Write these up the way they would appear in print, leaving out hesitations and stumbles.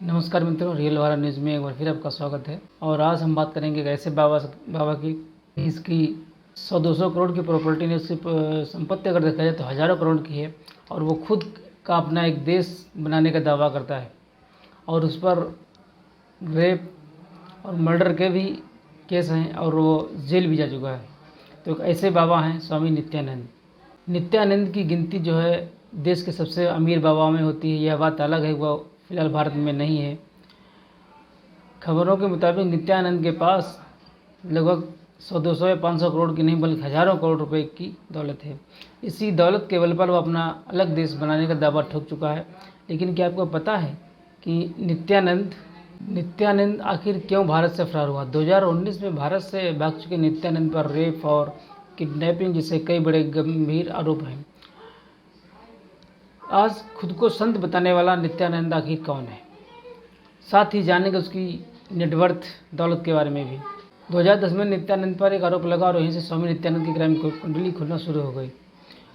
नमस्कार मित्रों, रियल वाला न्यूज़ में एक बार फिर आपका स्वागत है। और आज हम बात करेंगे एक ऐसे बाबा की इसकी 100-200 करोड़ की प्रॉपर्टी ने उसकी संपत्ति अगर देखा जाए तो हज़ारों करोड़ की है। और वो खुद का अपना एक देश बनाने का दावा करता है और उस पर रेप और मर्डर के भी केस हैं और वो जेल भी जा चुका है। तो एक ऐसे बाबा हैं स्वामी नित्यानंद। नित्यानंद की गिनती जो है देश के सबसे अमीर बाबाओं में होती है। यह बात अलग है, वह फिलहाल भारत में नहीं है। खबरों के मुताबिक नित्यानंद के पास लगभग 100-200 या 500 करोड़ की नहीं बल्कि हज़ारों करोड़ रुपए की दौलत है। इसी दौलत के बल पर वह अपना अलग देश बनाने का दावा ठोक चुका है। लेकिन क्या आपको पता है कि नित्यानंद आखिर क्यों भारत से फरार हुआ? 2019 में भारत से भाग चुके नित्यानंद पर रेप और किडनैपिंग जैसे कई बड़े गंभीर आरोप हैं। आज खुद को संत बताने वाला नित्यानंद आखिर कौन है, साथ ही जानेंगे उसकी नेटवर्थ दौलत के बारे में भी। 2010 में नित्यानंद पर एक आरोप लगा और वहीं से स्वामी नित्यानंद की क्राइम कुंडली खुलना शुरू हो गई।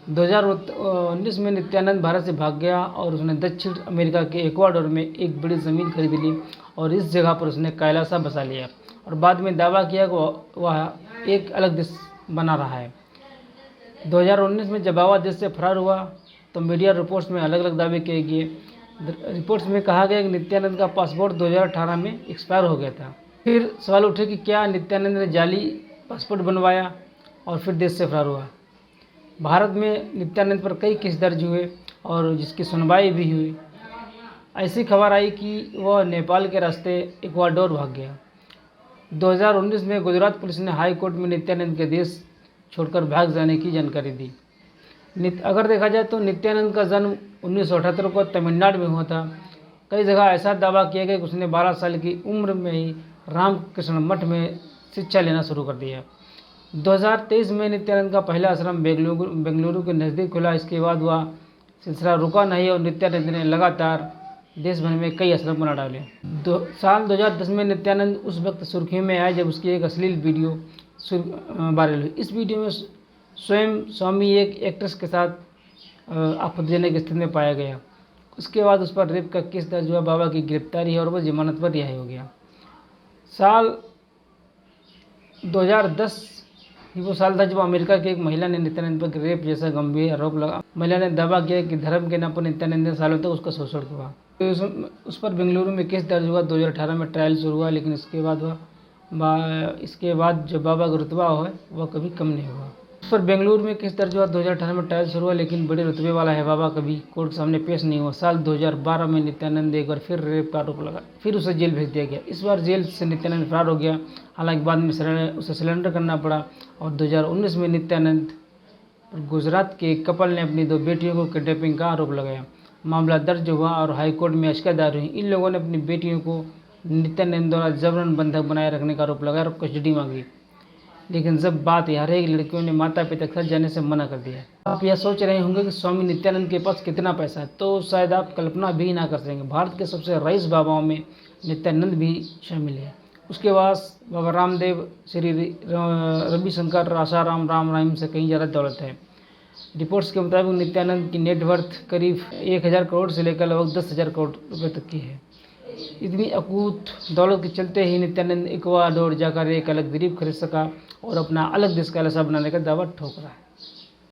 2019 में नित्यानंद भारत से भाग गया और उसने दक्षिण अमेरिका के इक्वाडोर में एक बड़ी ज़मीन खरीद ली और इस जगह पर उसने कैलासा बसा लिया और बाद में दावा किया कि वह एक अलग देश बना रहा है। 2019 में जब बाबा देश से फरार हुआ तो मीडिया रिपोर्ट्स में अलग अलग दावे किए गए। रिपोर्ट्स में कहा गया कि नित्यानंद का पासपोर्ट 2018 में एक्सपायर हो गया था। फिर सवाल उठे कि क्या नित्यानंद ने जाली पासपोर्ट बनवाया और फिर देश से फरार हुआ। भारत में नित्यानंद पर कई केस दर्ज हुए और जिसकी सुनवाई भी हुई। ऐसी खबर आई कि वह नेपाल के रास्ते इक्वाडोर भाग गया। 2019 में गुजरात पुलिस ने हाई कोर्ट में नित्यानंद के देश छोड़कर भाग जाने की जानकारी दी। अगर देखा जाए तो नित्यानंद का जन्म 1978 को तमिलनाडु में हुआ था। कई जगह ऐसा दावा किया गया कि उसने 12 साल की उम्र में ही रामकृष्ण मठ में शिक्षा लेना शुरू कर दिया। 2023 में नित्यानंद का पहला आश्रम बेंगलुरु के नज़दीक खुला। इसके बाद वह सिलसिला रुका नहीं और नित्यानंद ने लगातार देश भर में कई आश्रम बना डाले। साल 2010 में नित्यानंद उस वक्त सुर्खियों में आए जब उसकी एक अश्लील वीडियो वायरल हुई। इस वीडियो में स्वयं स्वामी एक एक्ट्रेस के साथ आपत्तिजनक की स्थिति में पाया गया। उसके बाद उस पर रेप का केस दर्ज हुआ। बाबा की गिरफ्तारी और वह जमानत पर रिहाई हो गया। साल 2010 ही वो साल था जब अमेरिका की एक महिला ने नित्यानंद पर रेप जैसा गंभीर आरोप लगा। महिला ने दावा किया कि धर्म के नाम पर नित्यानंद ने सालों तक उसका शोषण किया। तो उस पर बेंगलुरु में केस दर्ज हुआ। 2018 में ट्रायल शुरू हुआ, लेकिन इसके बाद जो बाबा का रुतबा है वह कभी कम नहीं हुआ। उस पर बेंगलुरु में केस दर्ज हुआ। 2018 में ट्रायल शुरू हुआ, लेकिन बड़े रुतबे वाला है बाबा कभी कोर्ट के सामने पेश नहीं हुआ। साल 2012 में नित्यानंद एक बार फिर रेप का आरोप लगा, फिर उसे जेल भेज दिया गया। इस बार जेल से नित्यानंद फरार हो गया, हालांकि बाद में उसे सरेंडर करना पड़ा। और 2019 में नित्यानंद गुजरात के कपल ने अपनी 2 बेटियों को किडनैपिंग का आरोप लगाया। मामला दर्ज हुआ और हाईकोर्ट में याचिका दायर हुई। इन लोगों ने अपनी बेटियों को नित्यानंद द्वारा जबरन बंधक बनाए रखने का आरोप लगाया और कस्टडी मांगी। लेकिन जब बात हर एक लड़कियों ने माता पिता के साथ जाने से मना कर दिया। आप यह सोच रहे होंगे कि स्वामी नित्यानंद के पास कितना पैसा है, तो शायद आप कल्पना भी ना कर सकेंगे। भारत के सबसे रईस बाबाओं में नित्यानंद भी शामिल है। उसके पास बाबा रामदेव, श्री रविशंकर, आसाराम, राम रहीम से कहीं ज़्यादा दौलत है। रिपोर्ट्स के मुताबिक नित्यानंद की नेटवर्थ करीब 1000 करोड़ से लेकर लगभग 10,000 करोड़ रुपये तक की है। इतनी अकूत दौलत के चलते ही नित्यानंद इक्वाडोर जाकर एक अलग द्वीप खरीद सका और अपना अलग देश कैलासा बनाने का दावा ठोक रहा है।